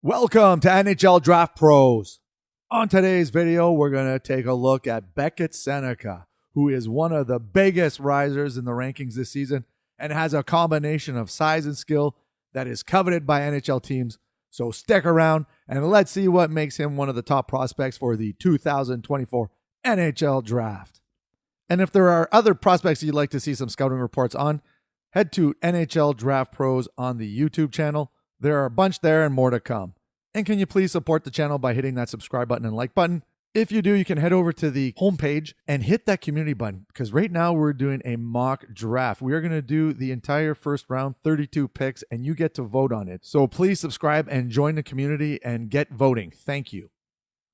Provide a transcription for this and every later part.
Welcome to NHL Draft Pros. On today's video, we're going to take a look at Beckett Sennecke, who is one of the biggest risers in the rankings this season and has a combination of size and skill that is coveted by NHL teams. So stick around and let's see what makes him one of the top prospects for the 2024 NHL Draft. And if there are other prospects you'd like to see some scouting reports on, head to NHL Draft Pros on the YouTube channel. There are a bunch there and more to come. And can you please support the channel by hitting that subscribe button and like button? If you do, you can head over to the homepage and hit that community button, because right now we're doing a mock draft. We are going to do the entire first round, 32 picks, and you get to vote on it. So please subscribe and join the community and get voting. Thank you.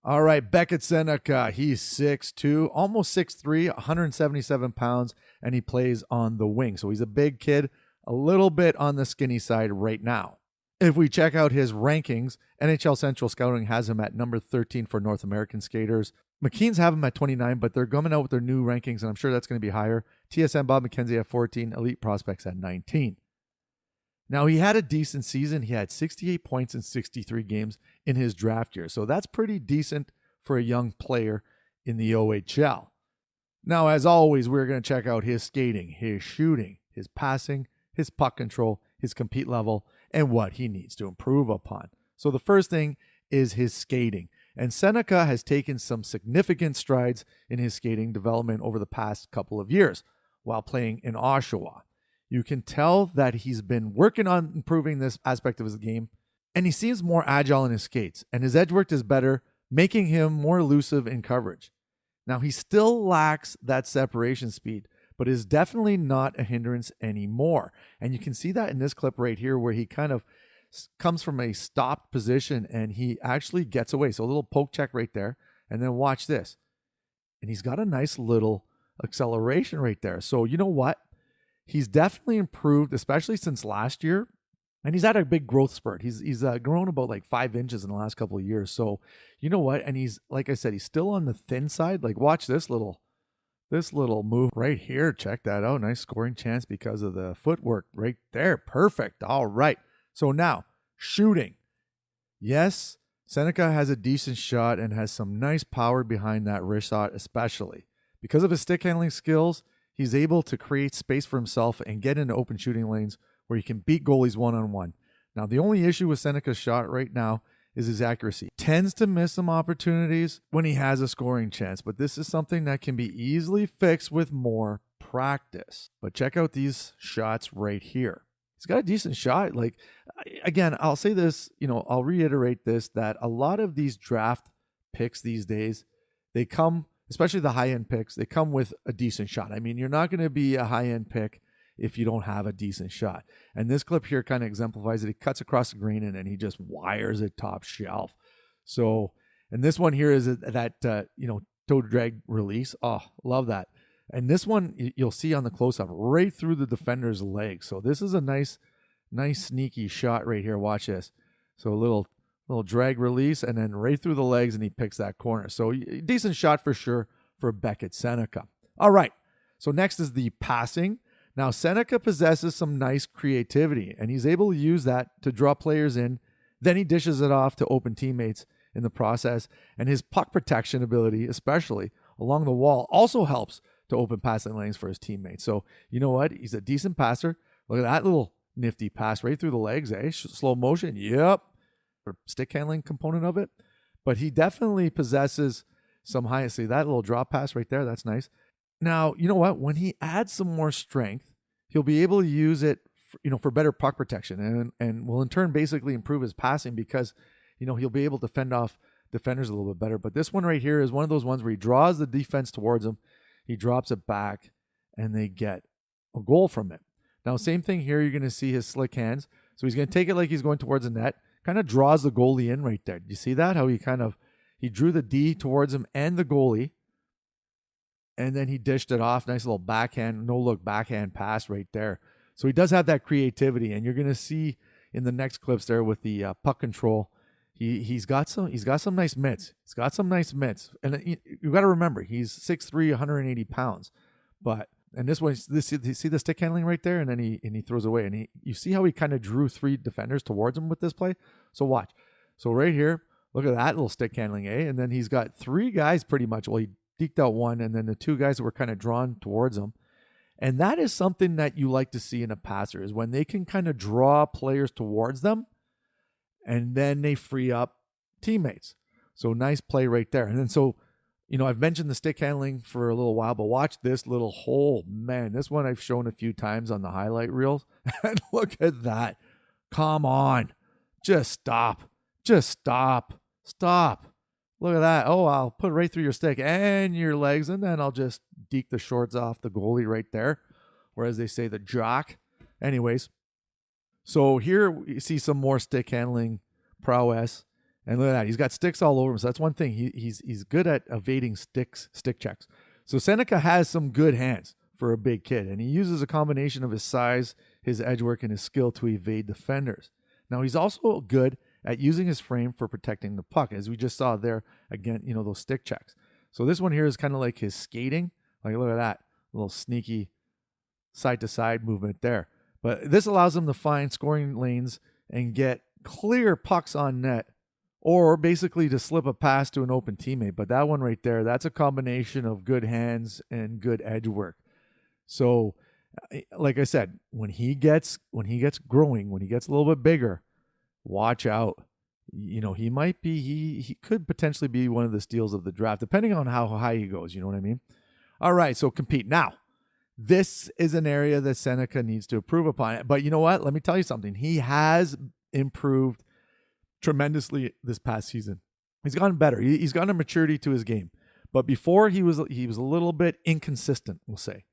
All right, Beckett Sennecke, he's 6'2", almost 6'3", 177 pounds, and he plays on the wing. So he's a big kid, a little bit on the skinny side right now. If we check out his rankings, NHL Central Scouting has him at number 13 for North American skaters. McKeen's have him at 29, but they're coming out with their new rankings, and I'm sure that's going to be higher. TSN Bob McKenzie at 14, Elite Prospects at 19. Now, he had a decent season. He had 68 points in 63 games in his draft year, so that's pretty decent for a young player in the OHL. Now, as always, we're going to check out his skating, his shooting, his passing, his puck control, his compete level, and what he needs to improve upon. So the first thing is his skating. And Sennecke has taken some significant strides in his skating development over the past couple of years while playing in Oshawa. You can tell that he's been working on improving this aspect of his game, and he seems more agile in his skates, and his edge work is better, making him more elusive in coverage. Now, he still lacks that separation speed, but is definitely not a hindrance anymore. And you can see that in this clip right here where he kind of comes from a stopped position and he actually gets away. So a little poke check right there. And then watch this. And he's got a nice little acceleration right there. So you know what? He's definitely improved, especially since last year. And he's had a big growth spurt. He's grown about like 5 inches in the last couple of years. So you know what? And he's, like I said, he's still on the thin side. Like watch this little move right here. Check that out. Nice scoring chance because of the footwork right there. Perfect. All right. So now, shooting. Yes, Sennecke has a decent shot and has some nice power behind that wrist shot especially. Because of his stick handling skills, he's able to create space for himself and get into open shooting lanes where he can beat goalies one-on-one. Now, the only issue with Sennecke's shot right now is his accuracy. Tends to miss some opportunities when he has a scoring chance, but this is something that can be easily fixed with more practice. But check out these shots right here. He's got a decent shot. Like, again, I'll say this, I'll reiterate this, that a lot of these draft picks these days, they come, especially the high-end picks, they come with a decent shot. I mean, you're not going to be a high-end pick if you don't have a decent shot. And this clip here kind of exemplifies it. He cuts across the green and then he just wires it top shelf. So, and this one here is that, toe drag release. Oh, love that. And this one you'll see on the close-up right through the defender's leg. So this is a nice sneaky shot right here. Watch this. So a little drag release and then right through the legs and he picks that corner. So decent shot for sure for Beckett Sennecke. All right. So next is the passing. Now, Sennecke possesses some nice creativity, and he's able to use that to draw players in. Then he dishes it off to open teammates in the process, and his puck protection ability, especially along the wall, also helps to open passing lanes for his teammates. So, you know what? He's a decent passer. Look at that little nifty pass right through the legs, eh? Slow motion, yep. Or stick handling component of it. But he definitely possesses some high. See that little drop pass right there? That's nice. Now, you know what? When he adds some more strength, he'll be able to use it, for better puck protection, and will in turn basically improve his passing because, he'll be able to fend off defenders a little bit better. But this one right here is one of those ones where he draws the defense towards him, he drops it back, and they get a goal from it. Now, same thing here. You're going to see his slick hands. So he's going to take it like he's going towards the net, kind of draws the goalie in right there. Do you see that? How he drew the D towards him and the goalie. And then he dished it off. Nice little backhand, no-look backhand pass right there. So he does have that creativity, and you're going to see in the next clips there with the puck control, he's got some nice mitts. He's got some nice mitts, and you got to remember he's 6'3", 180 pounds. And this one, you see the stick handling right there, and then he throws away, and you see how he kind of drew 3 defenders towards him with this play. So watch. So right here, look at that little stick handling, eh? And then he's got 3 guys pretty much. Well, he deked out 1, and then the 2 guys that were kind of drawn towards him. And that is something that you like to see in a passer, is when they can kind of draw players towards them and then they free up teammates. So nice play right there. And then so, I've mentioned the stick handling for a little while, but watch this little hole. Man, this one I've shown a few times on the highlight reels. And look at that. Come on. Just stop. Just stop. Stop. Look at that. Oh, I'll put it right through your stick and your legs, and then I'll just deke the shorts off the goalie right there. Or as they say, the jock. Anyways, so here you see some more stick handling prowess. And look at that. He's got sticks all over him. So that's one thing. He's good at evading stick checks. So Sennecke has some good hands for a big kid. And he uses a combination of his size, his edge work, and his skill to evade defenders. Now, he's also good at using his frame for protecting the puck, as we just saw there, again, those stick checks. So this one here is kind of like his skating. Like, look at that little sneaky side-to-side movement there. But this allows him to find scoring lanes and get clear pucks on net, or basically to slip a pass to an open teammate. But that one right there, that's a combination of good hands and good edge work. So, like I said, when he gets growing, when he gets a little bit bigger, watch out. He could potentially be one of the steals of the draft, depending on how high he goes. You know what I mean? All right, so compete. Now, this is an area that Sennecke needs to improve upon. But you know what? Let me tell you something. He has improved tremendously this past season. He's gotten better. He's gotten a maturity to his game. But before, he was a little bit inconsistent, we'll say.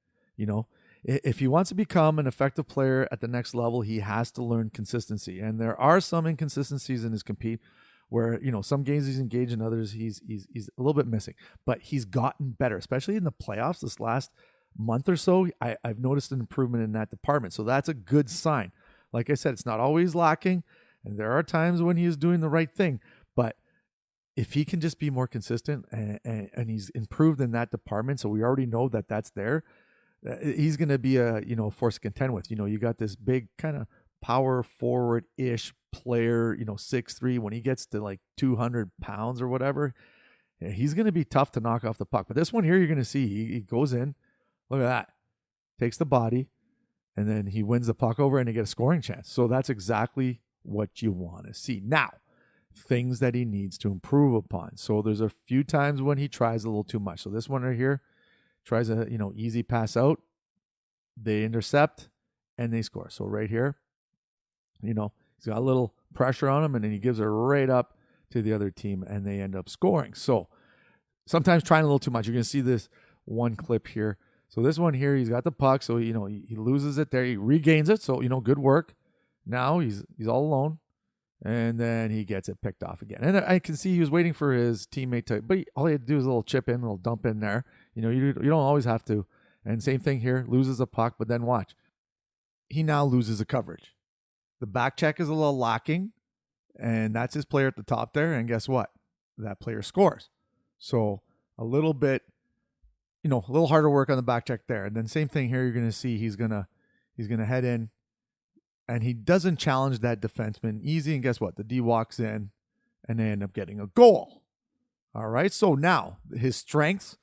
If he wants to become an effective player at the next level, he has to learn consistency. And there are some inconsistencies in his compete where, some games he's engaged in, others he's a little bit missing. But he's gotten better, especially in the playoffs this last month or so. I've noticed an improvement in that department. So that's a good sign. Like I said, it's not always lacking, and there are times when he is doing the right thing. But if he can just be more consistent and he's improved in that department, so we already know that that's there, he's going to be a force to contend with. You got this big kind of power forward-ish player, 6'3". When he gets to like 200 pounds or whatever, he's going to be tough to knock off the puck. But this one here, you're going to see he goes in. Look at that. Takes the body, and then he wins the puck over, and he gets a scoring chance. So that's exactly what you want to see. Now, things that he needs to improve upon. So there's a few times when he tries a little too much. So this one right here, tries a easy pass out, they intercept, and they score. So right here, he's got a little pressure on him, and then he gives it right up to the other team, and they end up scoring. So sometimes trying a little too much. You're going to see this one clip here. So this one here, he's got the puck, so he loses it there, he regains it. So good work. Now he's all alone, and then he gets it picked off again. And I can see he was waiting for his teammate to, but all he had to do is a little chip in, a little dump in there. You don't always have to. And same thing here, loses a puck, but then watch. He now loses a coverage. The back check is a little lacking, and that's his player at the top there. And guess what? That player scores. So a little bit, a little harder work on the back check there. And then same thing here, you're going to see he's going to head in, and he doesn't challenge that defenseman easy. And guess what? The D walks in, and they end up getting a goal. All right, so now his strengths,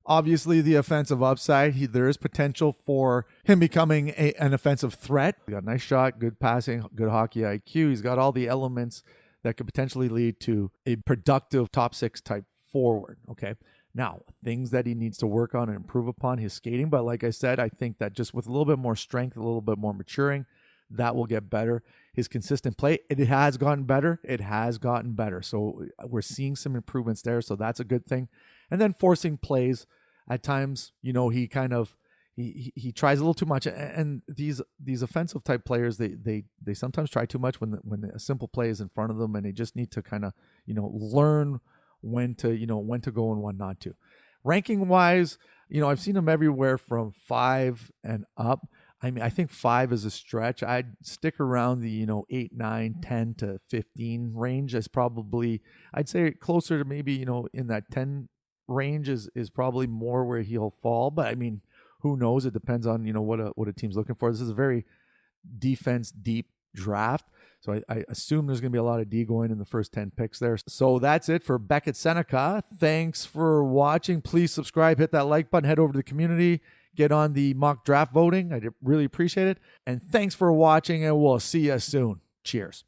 obviously the offensive upside. There is potential for him becoming an offensive threat. He got a nice shot, good passing, good hockey IQ. He's got all the elements that could potentially lead to a productive top 6 type forward. Okay, now things that he needs to work on and improve upon, his skating. But like I said, I think that just with a little bit more strength, a little bit more maturing, that will get better. His consistent play, it has gotten better. It has gotten better. So we're seeing some improvements there. So that's a good thing. And then forcing plays at times, he kind of he tries a little too much. And these offensive type players, they sometimes try too much when a simple play is in front of them, and they just need to kind of learn when to go and when not to. Ranking wise, I've seen them everywhere from 5 and up. I mean, I think 5 is a stretch. I'd stick around the 8, 9, 10 to 15 range. Is probably, I'd say closer to maybe in that 10 range is probably more where he'll fall. But I mean, who knows? It depends on what a team's looking for. This is a very defense deep draft, So I assume there's going to be a lot of D going in the first 10 picks there. So that's it for Beckett Sennecke. Thanks for watching. Please subscribe, hit that like button, head over to the community, get on the mock draft voting. I really appreciate it. And thanks for watching, and we'll see you soon. Cheers.